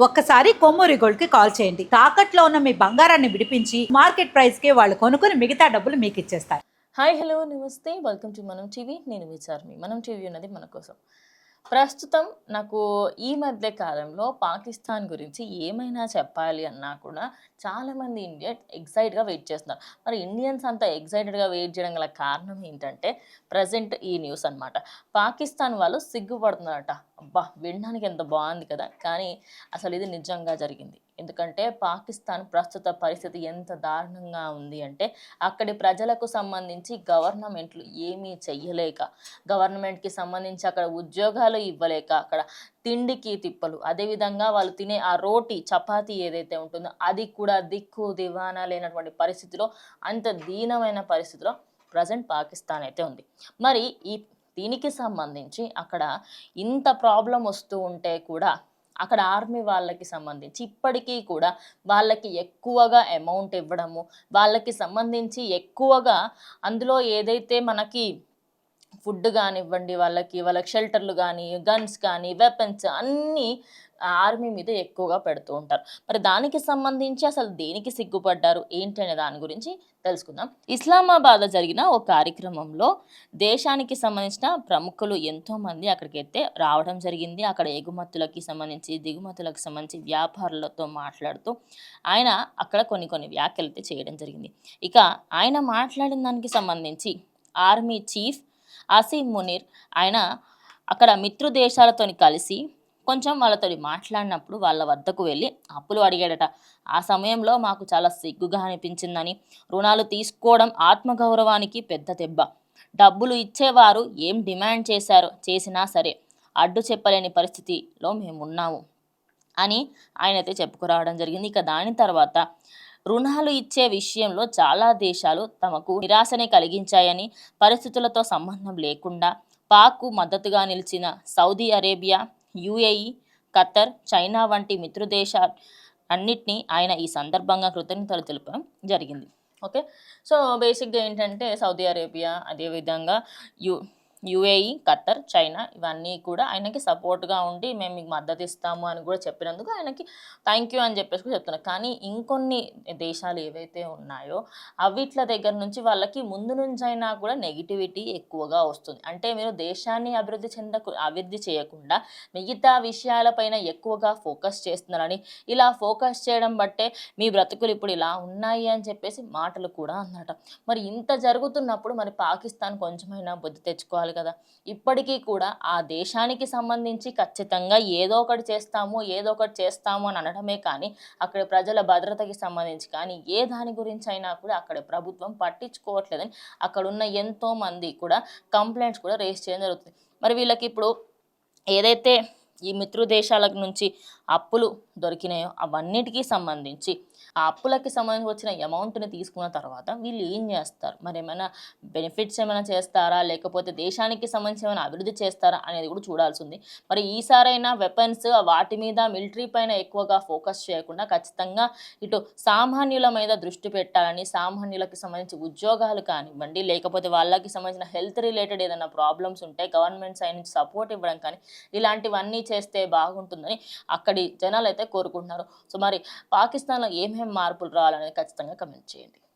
ఒక్కసారి కొమ్మూరి గోల్డ్ కి కాల్ చేయండి. తాకట్లో ఉన్న మీ బంగారాన్ని విడిపించి మార్కెట్ ప్రైస్ కి వాళ్ళు కొనుక్కుని మిగతా డబ్బులు మీకు ఇచ్చేస్తారు. హాయ్ హలో నమస్తే వెల్కమ్ టు మనం టీవీ. నేను విచార్మి. మనం టీవీ ఉన్నది మన కోసం. ప్రస్తుతం నాకు ఈ మధ్య కాలంలో పాకిస్తాన్ గురించి ఏమైనా చెప్పాలి అన్నా కూడా చాలామంది ఇండియన్ ఎక్సైట్గా వెయిట్ చేస్తున్నారు. మరి ఇండియన్స్ అంతా ఎక్సైటెడ్గా వెయిట్ చేయడం గల కారణం ఏంటంటే ప్రజెంట్ ఈ న్యూస్ అనమాట. పాకిస్తాన్ వాళ్ళు సిగ్గుపడుతున్నారట. అబ్బా, వినడానికి ఎంత బాగుంది కదా, కానీ అసలు ఇది నిజంగా జరిగింది. ఎందుకంటే పాకిస్తాన్ ప్రస్తుత పరిస్థితి ఎంత దారుణంగా ఉంది అంటే అక్కడి ప్రజలకు సంబంధించి గవర్నమెంట్లు ఏమీ చెయ్యలేక, గవర్నమెంట్కి సంబంధించి అక్కడ ఉద్యోగాలు ఇవ్వలేక, అక్కడ తిండికి తిప్పలు, అదేవిధంగా వాళ్ళు తినే ఆ రోటీ చపాతీ ఏదైతే ఉంటుందో అది కూడా దిక్కు దివానా లేనటువంటి పరిస్థితిలో, అంత దీనమైన పరిస్థితిలో ప్రజెంట్ పాకిస్తాన్ అయితే ఉంది. మరి దీనికి సంబంధించి అక్కడ ఇంత ప్రాబ్లం వస్తూ ఉంటే కూడా అక్కడ ఆర్మీ వాళ్ళకి సంబంధించి ఇప్పటికీ కూడా వాళ్ళకి ఎక్కువగా అమౌంట్ ఇవ్వడము, వాళ్ళకి సంబంధించి ఎక్కువగా అందులో ఏదైతే మనకి ఫుడ్ కానివ్వండి, వాళ్ళకి షెల్టర్లు కానీ, గన్స్ కానీ, వెపన్స్ అన్నీ ఆర్మీ మీద ఎక్కువగా పెడుతూ ఉంటారు. మరి దానికి సంబంధించి అసలు దేనికి సిగ్గుపడ్డారు ఏంటి అనే దాని గురించి తెలుసుకుందాం. ఇస్లామాబాద్లో జరిగిన ఒక కార్యక్రమంలో దేశానికి సంబంధించిన ప్రముఖులు ఎంతోమంది అక్కడికైతే రావడం జరిగింది. అక్కడ ఎగుమతులకి సంబంధించి, దిగుమతులకు సంబంధించి వ్యాపారులతో మాట్లాడుతూ ఆయన అక్కడ కొన్ని వ్యాఖ్యలు అయితే చేయడం జరిగింది. ఇక ఆయన మాట్లాడిన దానికి సంబంధించి ఆర్మీ చీఫ్ అసీం మునీర్ ఆయన అక్కడ మిత్రు దేశాలతో కలిసి కొంచెం వాళ్ళతో మాట్లాడినప్పుడు వాళ్ళ వద్దకు వెళ్ళి అప్పులు అడిగాడట. ఆ సమయంలో మాకు చాలా సిగ్గుగా అనిపించిందని, రుణాలు తీసుకోవడం ఆత్మగౌరవానికి పెద్ద దెబ్బ, డబ్బులు ఇచ్చేవారు ఏం డిమాండ్ చేసినా సరే అడ్డు చెప్పలేని పరిస్థితిలో మేమున్నాము అని ఆయనైతే చెప్పుకురావడం జరిగింది. ఇక దాని తర్వాత రుణాలు ఇచ్చే విషయంలో చాలా దేశాలు తమకు నిరాశనే కలిగించాయని, పరిస్థితులతో సంబంధం లేకుండా పాక్కు మద్దతుగా నిలిచిన Saudi Arabia, UAE, Qatar, China వంటి మిత్రదేశాలు అన్నిటినీ ఆయన ఈ సందర్భంగా కృతజ్ఞతలు తెలపడం జరిగింది. ఓకే, సో బేసిక్గా ఏంటంటే సౌదీ అరేబియా, అదేవిధంగా యుఏఈ, ఖతర్, చైనా ఇవన్నీ కూడా ఆయనకి సపోర్ట్గా ఉండి మేము మీకు మద్దతు ఇస్తాము అని కూడా చెప్పినందుకు ఆయనకి థ్యాంక్ యూ అని చెప్పేసి కూడా చెప్తున్నారు. కానీ ఇంకొన్ని దేశాలు ఏవైతే ఉన్నాయో అవిట్ల దగ్గర నుంచి వాళ్ళకి ముందు నుంచి అయినా కూడా నెగిటివిటీ ఎక్కువగా వస్తుంది. అంటే మీరు దేశాన్ని అభివృద్ధి చేయకుండా మిగతా విషయాలపైన ఎక్కువగా ఫోకస్ చేస్తున్నారని, ఇలా ఫోకస్ చేయడం బట్టే మీ బ్రతుకులు ఇప్పుడు ఇలా ఉన్నాయి అని చెప్పేసి మాటలు కూడా అన్నట. మరి ఇంత జరుగుతున్నప్పుడు మరి పాకిస్తాన్ కొంచెమైనా బుద్ధి తెచ్చుకోవాలి కదా. ఇప్పటికీ కూడా ఆ దేశానికి సంబంధించి ఖచ్చితంగా ఏదో ఒకటి చేస్తాము అని అనడమే కానీ అక్కడ ప్రజల భద్రతకి సంబంధించి కానీ ఏ దాని గురించి అయినా కూడా అక్కడ ప్రభుత్వం పట్టించుకోవట్లేదని అక్కడున్న ఎంతో మంది కూడా కంప్లైంట్స్ కూడా రేస్ చేయడం జరుగుతుంది. మరి వీళ్ళకి ఇప్పుడు ఏదైతే ఈ మిత్రు దేశాల నుంచి అప్పులు దొరికినాయో అవన్నిటికీ సంబంధించి ఆ అప్పులకి సంబంధించి వచ్చిన అమౌంట్ని తీసుకున్న తర్వాత వీళ్ళు ఏం చేస్తారు, మరి ఏమైనా బెనిఫిట్స్ ఏమైనా చేస్తారా, లేకపోతే దేశానికి సంబంధించి ఏమైనా అభివృద్ధి చేస్తారా అనేది కూడా చూడాల్సి ఉంది. మరి ఈసారైనా వెపన్స్ వాటి మీద మిలిటరీ పైన ఎక్కువగా ఫోకస్ చేయకుండా ఖచ్చితంగా ఇటు సామాన్యుల మీద దృష్టి పెట్టాలని, సామాన్యులకి సంబంధించి ఉద్యోగాలు కానివ్వండి, లేకపోతే వాళ్ళకి సంబంధించిన హెల్త్ రిలేటెడ్ ఏదైనా ప్రాబ్లమ్స్ ఉంటే గవర్నమెంట్ సైడ్ నుంచి సపోర్ట్ ఇవ్వడం కానీ ఇలాంటివన్నీ చేస్తే బాగుంటుందని అక్కడి జనాలు అయితే కోరుకుంటున్నారు. సో మరి పాకిస్తాన్లో ఏమేమి మార్పులు రావాలనేది ఖచ్చితంగా కమెంట్ చేయండి.